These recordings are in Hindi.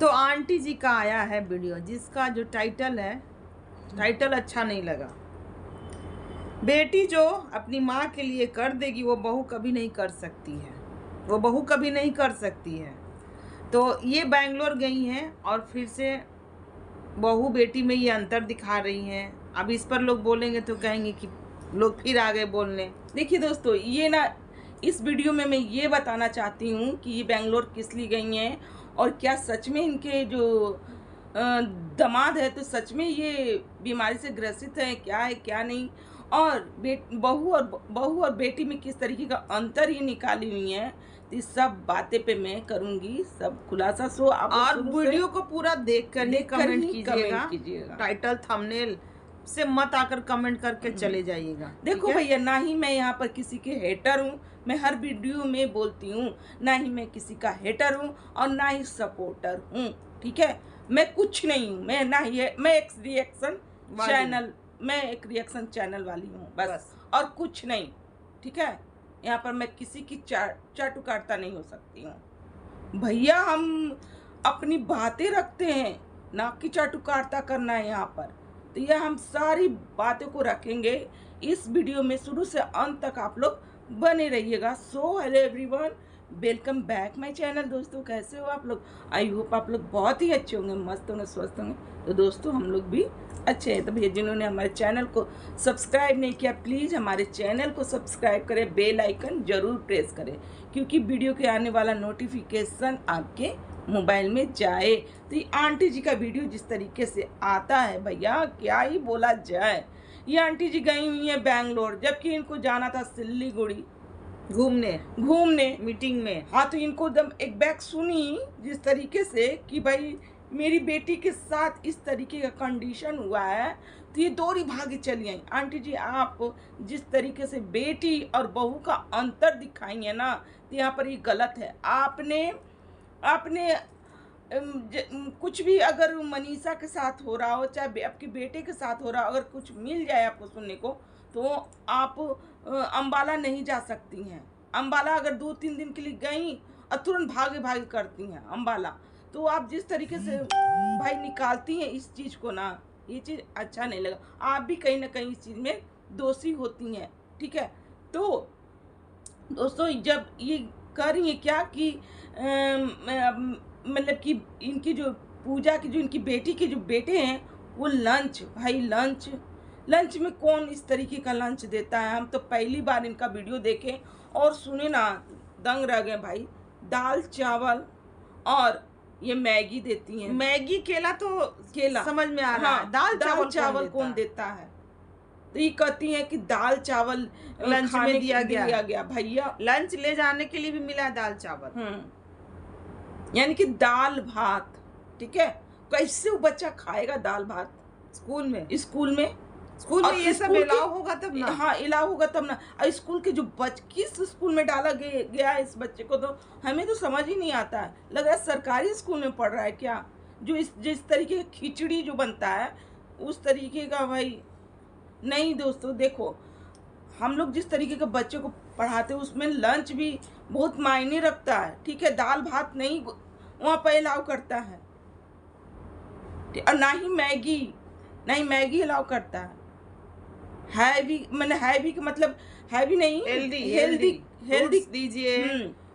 तो आंटी जी का आया है वीडियो जिसका जो टाइटल है, टाइटल अच्छा नहीं लगा। बेटी जो अपनी माँ के लिए कर देगी वो बहू कभी नहीं कर सकती है, वो बहू कभी नहीं कर सकती है। तो ये बैंगलोर गई हैं और फिर से बहू बेटी में ये अंतर दिखा रही हैं। अब इस पर लोग बोलेंगे तो कहेंगे कि लोग फिर आ गए बोलने। देखिए दोस्तों, ये ना इस वीडियो में मैं ये बताना चाहती हूँ कि ये बेंगलोर किस लिए गई हैं और क्या सच में इनके जो दामाद है तो सच में ये बीमारी से ग्रसित है, क्या है क्या नहीं, और बहू और बेटी में किस तरीके का अंतर ये निकाली हुई है। तो इस सब बातें पे मैं करूँगी सब खुलासा। सो आप और वीडियो को पूरा देख कर ही कमेंट कीजिएगा। टाइटल थंबनेल से मत आकर कमेंट करके चले जाइएगा। देखो भैया, ना ही मैं यहाँ पर किसी के हेटर हूँ, मैं हर वीडियो में बोलती हूँ, ना ही मैं किसी का हेटर हूँ और ना ही सपोर्टर हूँ। ठीक है, मैं कुछ नहीं हूँ। मैं ना ही मैं एक रिएक्शन चैनल वाली हूँ बस, और कुछ नहीं। ठीक है, यहाँ पर मैं किसी की चाटुकारता नहीं हो सकती हूँ। भैया हम अपनी बातें रखते हैं, ना कि चाटुकारता करना है यहाँ पर। तो यह हम सारी बातों को रखेंगे इस वीडियो में, शुरू से अंत तक आप लोग बने रहिएगा। So hello everyone, welcome back my channel. दोस्तों कैसे हो आप लोग? आई होप आप लोग बहुत ही अच्छे होंगे, मस्त होंगे, स्वस्थ होंगे। तो दोस्तों हम लोग भी अच्छे हैं। तो भैया जिन्होंने हमारे चैनल को सब्सक्राइब नहीं किया, प्लीज़ हमारे चैनल को सब्सक्राइब करें, बेल आइकन ज़रूर प्रेस करें, क्योंकि वीडियो के आने वाला नोटिफिकेशन आपके मोबाइल में जाए। तो ये आंटी जी का वीडियो जिस तरीके से आता है भैया, क्या ही बोला जाए। ये आंटी जी गई हुई है बैंगलोर, जबकि इनको जाना था सिल्लीगुड़ी घूमने मीटिंग में। हाँ, तो इनको जब एक बैग सुनी जिस तरीके से कि भाई मेरी बेटी के साथ इस तरीके का कंडीशन हुआ है, तो ये दौड़ी भागी चली आई। आंटी जी आप जिस तरीके से बेटी और बहू का अंतर दिखाई है ना, तो यहाँ पर ये गलत है। आपने कुछ भी अगर मनीषा के साथ हो रहा हो, चाहे आपके बेटे के साथ हो रहा हो, अगर कुछ मिल जाए आपको सुनने को, तो आप अम्बाला नहीं जा सकती हैं। अम्बाला अगर 2-3 दिन के लिए गई और तुरंत भागे करती हैं अम्बाला। तो आप जिस तरीके से भाई निकालती हैं इस चीज़ को ना, ये चीज़ अच्छा नहीं लगा। आप भी कहीं ना कहीं इस चीज़ में दोषी होती हैं। ठीक है, तो दोस्तों जब ये कर रही है क्या कि मतलब कि इनकी जो पूजा की जो इनकी बेटी के जो बेटे हैं वो लंच में कौन इस तरीके का लंच देता है? हम तो पहली बार इनका वीडियो देखे और सुने ना दंग रह गए भाई। दाल चावल और ये मैगी देती हैं। मैगी केला समझ में आ रहा है, दाल चावल कौन देता है? तो ये कहती हैं कि दाल चावल लंच में दिया गया। भैया लंच ले जाने के लिए भी मिला है दाल चावल, यानी कि दाल भात। ठीक है, कैसे वो बच्चा खाएगा दाल भात? स्कूल में ये सब अलाउ होगा तब ना। हाँ, अलाउ होगा तब ना। और स्कूल के जो किस स्कूल में डाला गया है इस बच्चे को, तो हमें तो समझ ही नहीं आता है। लग रहा है सरकारी स्कूल में पढ़ रहा है क्या? जो जिस तरीके का खिचड़ी जो बनता है उस तरीके का भाई नहीं। दोस्तों देखो, हम लोग जिस तरीके के बच्चे को पढ़ाते हैं उसमें लंच भी बहुत मायने रखता है। ठीक है, दाल भात नहीं वहाँ पर अलाउ करता है, और ना ही मैगी अलाउ करता है। हैवी का मतलब हैवी नहीं, हेल्दी दीजिए,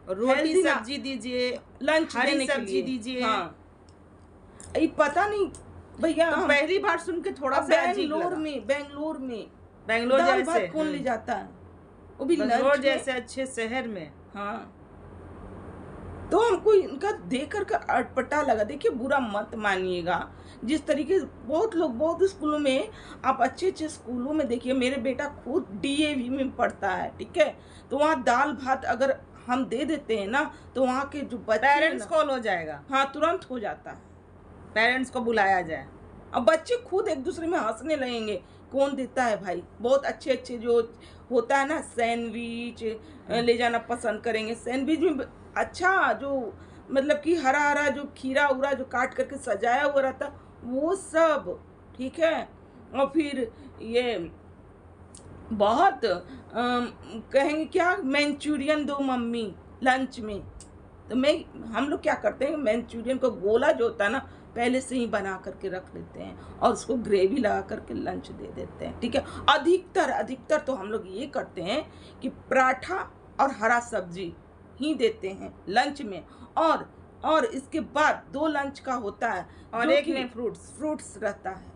रोटी सब्जी दीजिए, लंच हरी सब्जी दीजिए। हाँ, ये पता नहीं भैया, तो पहली बार सुन के थोड़ा सा अजीब लगा। बैंगलोर दाल भात कौन ले जाता है, वो भी बैंगलोर जैसे अच्छे शहर में। हाँ, तो हमको इनका देख कर अटपटा लगा। देखिए बुरा मत मानिएगा, जिस तरीके से बहुत स्कूलों में, आप अच्छे स्कूलों में देखिए, मेरे बेटा खुद DAV में पढ़ता है। ठीक है, तो वहाँ दाल भात अगर हम दे देते हैं ना, तो वहाँ के जो बच्चे पेरेंट्स कॉल हो जाएगा। हाँ, तुरंत हो जाता है, पेरेंट्स को बुलाया जाए। अब बच्चे खुद एक दूसरे में हंसने लगेंगे। कौन देता है भाई? बहुत अच्छे जो होता है ना, सैंडविच ले जाना पसंद करेंगे। सैंडविच में अच्छा जो मतलब कि हरा जो खीरा उरा जो काट करके सजाया हुआ रहता वो सब। ठीक है, और फिर ये बहुत कहेंगे क्या, मंचूरियन दो मम्मी लंच में। तो हम लोग क्या करते हैं, मंचूरियन को गोला जो होता है ना पहले से ही बना करके रख लेते हैं और उसको ग्रेवी लगा करके लंच दे देते हैं, ठीक है। अधिकतर तो हम लोग ये करते हैं कि पराठा और हरा सब्जी ही देते हैं लंच में, और इसके बाद 2 लंच का होता है और जो एक कि में फ्रूट्स रहता है,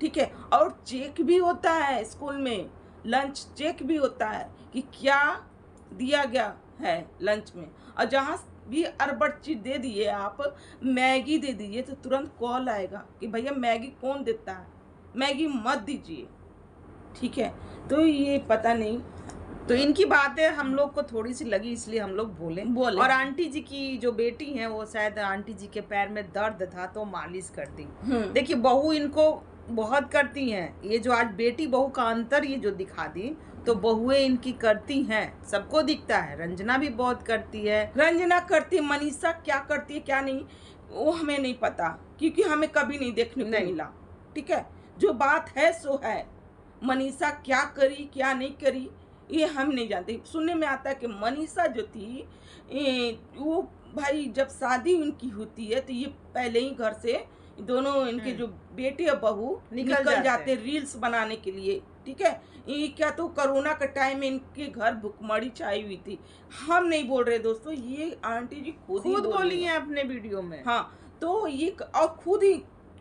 ठीक है। और चेक भी होता है स्कूल में, लंच चेक भी होता है कि क्या दिया गया है लंच में। और जहाँ भी अरबड़ चीज दे दिए, आप मैगी दे दीजिए तो तुरंत कॉल आएगा कि भैया मैगी कौन देता है, मैगी मत दीजिए, ठीक है। तो ये पता नहीं, तो इनकी बातें हम लोग को थोड़ी सी लगी इसलिए हम लोग बोले। बोले। और आंटी जी की जो बेटी है वो शायद आंटी जी के पैर में दर्द था तो मालिश करती। देखिए बहू इनको बहुत करती हैं, ये जो आज बेटी बहू का अंतर ये जो दिखा दी, तो बहुएं इनकी करती हैं, सबको दिखता है। रंजना भी बहुत करती है, रंजना करती है, मनीषा क्या करती है क्या नहीं वो हमें नहीं पता, क्योंकि हमें कभी नहीं देखने को मिला, ठीक है। जो बात है सो है, मनीषा क्या करी क्या नहीं करी ये हम नहीं जानते। सुनने में आता है कि मनीषा जो थी वो भाई जब शादी उनकी होती है तो ये पहले ही घर से दोनों इनके जो बेटे और बहू निकल जाते रील्स बनाने के लिए, ठीक है। ये क्या तो कोरोना का टाइम में इनके घर भुखमरी छाई हुई थी। हम नहीं बोल रहे दोस्तों, ये आंटी जी खुद बोली है अपने वीडियो में। हाँ, तो ये और खुद ही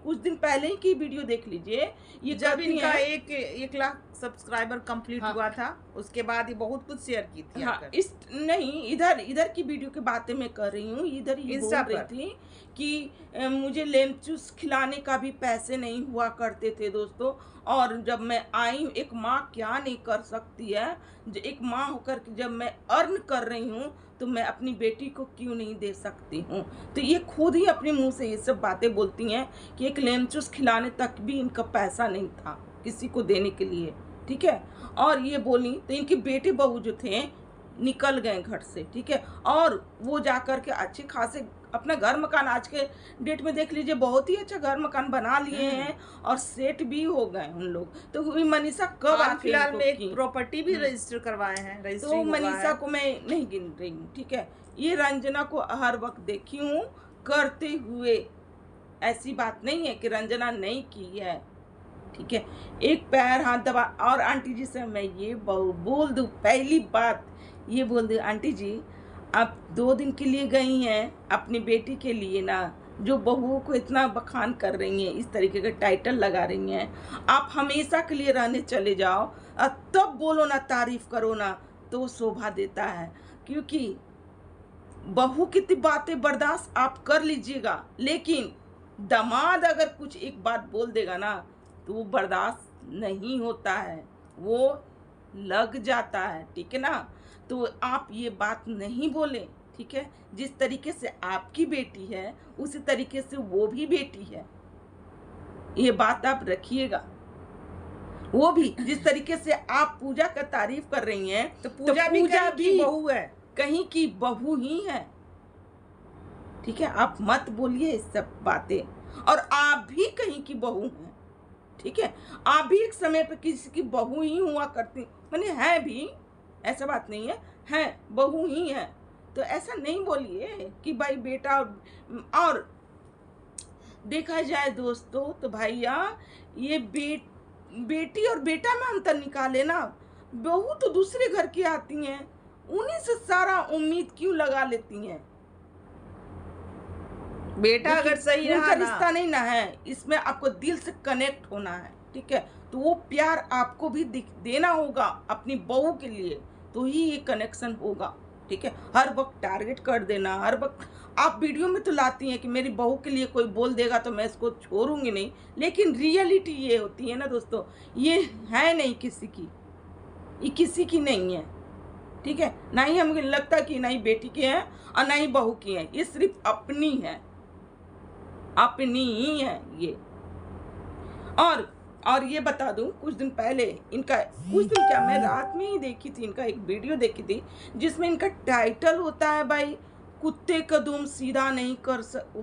कुछ दिन पहले ही की वीडियो देख लीजिए, ये जब इनका 1 लाख सब्सक्राइबर कंप्लीट हुआ था उसके बाद ये बहुत कुछ शेयर की थी। हाँ, नहीं इधर की वीडियो की बातें मैं कर रही हूँ, इधर ये बोल रही थी कि मुझे लेमचूस खिलाने का भी पैसे नहीं हुआ करते थे दोस्तों, और जब मैं आई, एक माँ क्या नहीं कर सकती है, एक माँ होकर के जब मैं अर्न कर रही हूँ तो मैं अपनी बेटी को क्यों नहीं दे सकती हूँ। तो ये खुद ही अपने मुंह से ये सब बातें बोलती हैं कि एक लेमचूस खिलाने तक भी इनका पैसा नहीं था किसी को देने के लिए, ठीक है। और ये बोली तो इनके बेटे बहू जो थे निकल गए घर से, ठीक है। और वो जाकर के अच्छे खासे अपना घर मकान, आज के डेट में देख लीजिए बहुत ही अच्छा घर मकान बना लिए हैं और सेट भी हो गए उन लोग। तो मनीषा कब फिलहाल में एक प्रॉपर्टी भी रजिस्टर करवाए हैं, तो मनीषा को मैं नहीं गिन रही हूँ, ठीक है। ये रंजना को हर वक्त देखी हूँ करते हुए, ऐसी बात नहीं है कि रंजना नहीं की है, ठीक है। एक पैर हाथ दबा। और आंटी जी से मैं ये बोल दूँ, पहली बात ये बोल दूँ, आंटी जी आप 2 दिन के लिए गई हैं अपनी बेटी के लिए ना, जो बहुओं को इतना बखान कर रही हैं, इस तरीके का टाइटल लगा रही हैं, आप हमेशा के लिए रहने चले जाओ और तब बोलो ना, तारीफ करो ना, तो शोभा देता है। क्योंकि बहू की बातें बर्दाश्त आप कर लीजिएगा, लेकिन दामाद अगर कुछ एक बात बोल देगा ना तो वो बर्दाश्त नहीं होता है, वो लग जाता है, ठीक है ना। तो आप ये बात नहीं बोले, ठीक है। जिस तरीके से आपकी बेटी है उसी तरीके से वो भी बेटी है, ये बात आप रखिएगा। वो भी जिस तरीके से आप पूजा का तारीफ कर रही हैं तो पूजा भी बहू है, कहीं की बहू ही है, ठीक है। आप मत बोलिए इस सब बातें। और आप भी कहीं की बहू हैं, ठीक है। आप भी एक समय पे किसी की बहू ही हुआ करती, माने है भी, ऐसा बात नहीं है बहू ही है। तो ऐसा नहीं बोलिए कि भाई बेटा। और देखा जाए दोस्तों तो भैया ये बेटी और बेटा में अंतर निकाले ना। बहू तो दूसरे घर की आती हैं, उन्हीं से सारा उम्मीद क्यों लगा लेती हैं। बेटा अगर सही रहा ना, रिश्ता नहीं ना है, इसमें आपको दिल से कनेक्ट होना है, ठीक है। तो वो प्यार आपको भी देना होगा अपनी बहू के लिए, तो ही ये कनेक्शन होगा, ठीक है। हर वक्त टारगेट कर देना, हर वक्त आप वीडियो में तो लाती हैं कि मेरी बहू के लिए कोई बोल देगा तो मैं इसको छोड़ूंगी नहीं, लेकिन रियलिटी ये होती है ना दोस्तों, ये है नहीं किसी की, ये किसी की नहीं है, ठीक है। ना ही हमें लगता कि ना ही बेटी की है और ना ही बहू की है, ये सिर्फ अपनी है, अपनी ही है ये। और ये बता दूं, कुछ दिन पहले इनका, कुछ दिन क्या, मैं रात में ही देखी थी, इनका एक वीडियो देखी थी जिसमें इनका टाइटल होता है भाई कुत्ते का दुम सीधा नहीं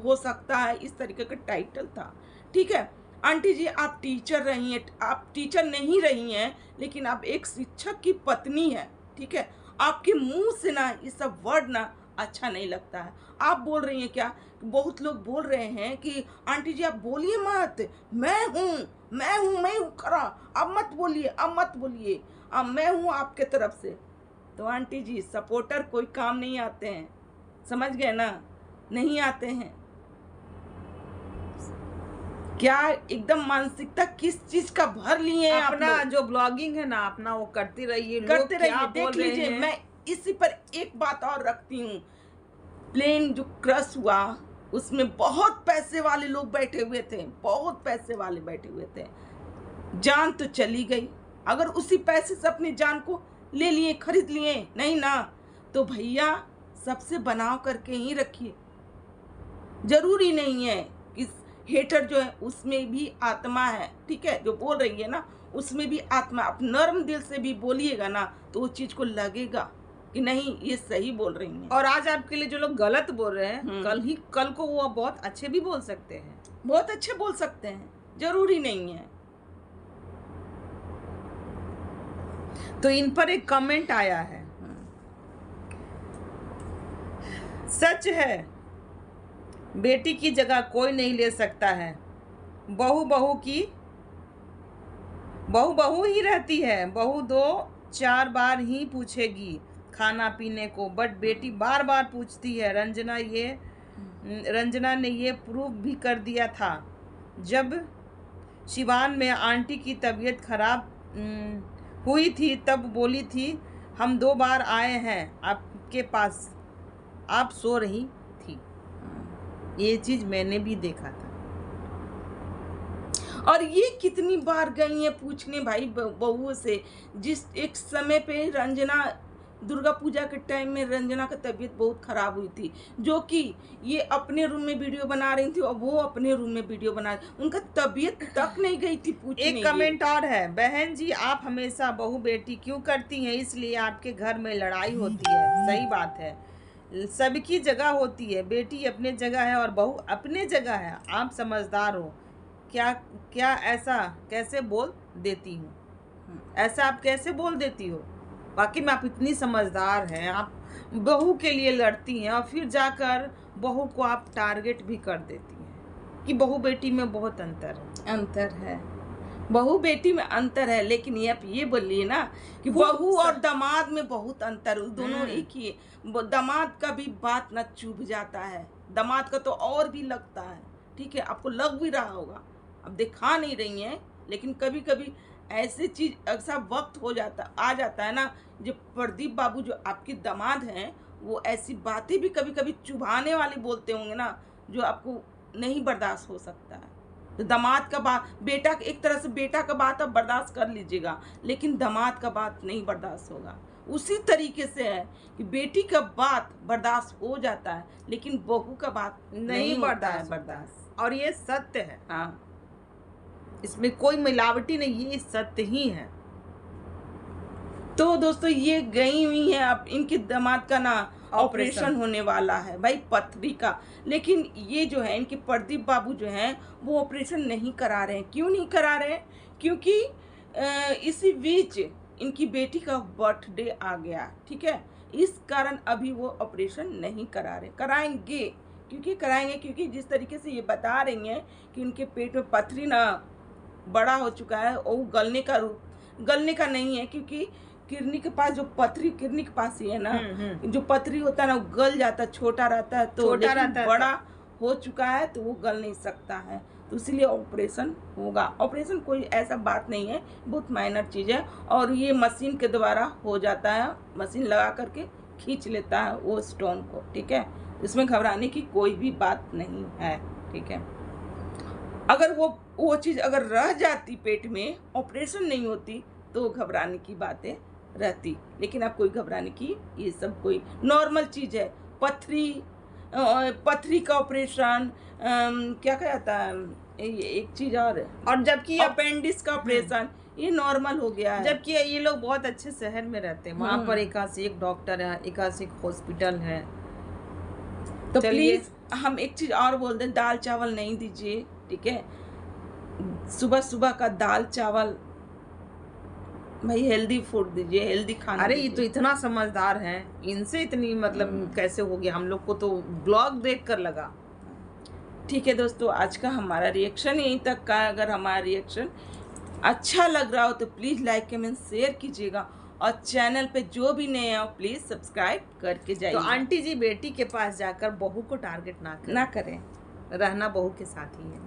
हो सकता है, इस तरीके का टाइटल था, ठीक है। आंटी जी आप टीचर रही हैं, आप टीचर नहीं रही हैं, लेकिन आप एक शिक्षक की पत्नी हैं, ठीक है। आपके मुंह से ना ये सब वर्ड ना अच्छा नहीं लगता है। आप बोल रही हैं क्या, बहुत लोग बोल रहे हैं कि आंटी जी आप बोलिए मत, मैं हूँ खरा, अब मत बोलिए, अब मैं हूँ आपके तरफ से। तो आंटी जी सपोर्टर कोई काम नहीं आते हैं, समझ गए ना, नहीं आते हैं। क्या एकदम मानसिकता किस चीज का भर लिए हैं आप अपना लोग? जो ब्लॉगिंग है ना अपना वो करते रहिए, करते लोग क्या रहिए, बोल देख रहे लीजिए। हैं। मैं इसी पर एक बात और रखती हूँ, प्लेन जो क्रश हुआ उसमें बहुत पैसे वाले लोग बैठे हुए थे, बहुत पैसे वाले बैठे हुए थे, जान तो चली गई। अगर उसी पैसे से अपनी जान को ले लिए, खरीद लिए, नहीं ना, तो भैया सबसे बनाव करके ही रखिए। जरूरी नहीं है कि हेटर जो है उसमें भी आत्मा है, ठीक है, जो बोल रही है ना उसमें भी आत्मा। आप नर्म दिल से भी बोलिएगा ना तो वो चीज को लगेगा कि नहीं ये सही बोल रही हैं। और आज आपके लिए जो लोग गलत बोल रहे हैं, कल को वो बहुत अच्छे भी बोल सकते हैं, बहुत अच्छे बोल सकते हैं, जरूरी नहीं है। तो इन पर एक कमेंट आया है, सच है बेटी की जगह कोई नहीं ले सकता है, बहू बहू ही रहती है, बहू 2-4 बार ही पूछेगी खाना पीने को, बट बेटी बार बार पूछती है। रंजना ने ये प्रूव भी कर दिया था जब शिवान में आंटी की तबीयत खराब हुई थी, तब बोली थी हम 2 बार आए हैं आपके पास, आप सो रही थी। ये चीज मैंने भी देखा था। और ये कितनी बार गई है पूछने भाई बहू से। जिस एक समय पे रंजना, दुर्गा पूजा के टाइम में रंजना का तबीयत बहुत खराब हुई थी, जो कि ये अपने रूम में वीडियो बना रही थी और वो अपने रूम में वीडियो बना रही, उनका तबीयत तक नहीं गई थी पूछने। एक कमेंट और है, बहन जी आप हमेशा बहू बेटी क्यों करती हैं, इसलिए आपके घर में लड़ाई होती है। सही बात है, सबकी जगह होती है, बेटी अपने जगह है और बहू अपने जगह है। आप समझदार हो, क्या ऐसा कैसे बोल देती हूँ, ऐसा आप कैसे बोल देती हो? वाकई में आप इतनी समझदार हैं, आप बहू के लिए लड़ती हैं और फिर जाकर बहू को आप टारगेट भी कर देती हैं कि बहू बेटी में बहुत अंतर है। बहू बेटी में अंतर है, लेकिन ये आप ये बोलिए ना कि बहू और दामाद में बहुत अंतर, दोनों एक ही है। दामाद का भी बात ना चुभ जाता है, दामाद का तो और भी लगता है, ठीक है, आपको लग भी रहा होगा, अब दिखा नहीं रही हैं, लेकिन कभी कभी ऐसे चीज, ऐसा वक्त आ जाता है ना, जो प्रदीप बाबू जो आपके दामाद हैं वो ऐसी बातें भी कभी कभी चुभाने वाले बोलते होंगे ना, जो आपको नहीं बर्दाश्त हो सकता है। तो दामाद का बात, बेटा एक तरह से बेटा का बात आप बर्दाश्त कर लीजिएगा, लेकिन दामाद का बात नहीं बर्दाश्त होगा। उसी तरीके से है कि बेटी का बात बर्दाश्त हो जाता है, लेकिन बहू का बात नहीं बर्दाश्त। और ये सत्य है, हाँ, इसमें कोई मिलावटी नहीं, ये सत्य ही है। तो दोस्तों ये गई हुई है, अब इनके दामाद का ना ऑपरेशन होने वाला है भाई, पथरी का। लेकिन ये जो है इनके प्रदीप बाबू जो हैं वो ऑपरेशन नहीं करा रहे हैं। क्यों नहीं करा रहे हैं? क्योंकि इसी बीच इनकी बेटी का बर्थडे आ गया, ठीक है, इस कारण अभी वो ऑपरेशन नहीं करा रहे। कराएंगे, क्योंकि जिस तरीके से ये बता रही हैं कि उनके पेट में पथरी ना बड़ा हो चुका है और गलने का नहीं है, क्योंकि किडनी के पास जो पथरी, किडनी के पास ही है ना, जो पथरी होता है ना वो गल जाता है, छोटा रहता है, तो बड़ा हो चुका है तो वो गल नहीं सकता है, तो इसलिए ऑपरेशन होगा। ऑपरेशन कोई ऐसा बात नहीं है, बहुत माइनर चीज़ है, और ये मशीन के द्वारा हो जाता है, मशीन लगा करके खींच लेता है वो स्टोन को, ठीक है, इसमें घबराने की कोई भी बात नहीं है, ठीक है। अगर वो चीज़ अगर रह जाती पेट में, ऑपरेशन नहीं होती, तो घबराने की बातें रहती, लेकिन अब कोई घबराने की, ये सब कोई नॉर्मल चीज़ है। पथरी का ऑपरेशन, क्या कहता है एक चीज़ और जबकि अपेंडिक्स का ऑपरेशन ये नॉर्मल हो गया है। जबकि ये लोग बहुत अच्छे शहर में रहते हैं, वहाँ पर एक से एक डॉक्टर है, एक से एक हॉस्पिटल है। तो प्लीज हम एक चीज़ और बोल दें, दाल चावल नहीं दीजिए, ठीक है, सुबह सुबह का दाल चावल भाई हेल्दी फूड दीजिए, हेल्दी खाना अरे ये तो दीजिए। इतना समझदार है, इनसे इतनी मतलब कैसे हो गया? हम लोग को तो ब्लॉग देख कर लगा। ठीक है दोस्तों, आज का हमारा रिएक्शन यहीं तक का है। अगर हमारा रिएक्शन अच्छा लग रहा हो तो प्लीज़ लाइक कमेंट शेयर कीजिएगा, और चैनल पे जो भी नए हो प्लीज़ सब्सक्राइब करके तो जाइए। आंटी जी बेटी के पास जाकर बहू को टारगेट ना करें, ना करें। रहना बहू के साथ ही है।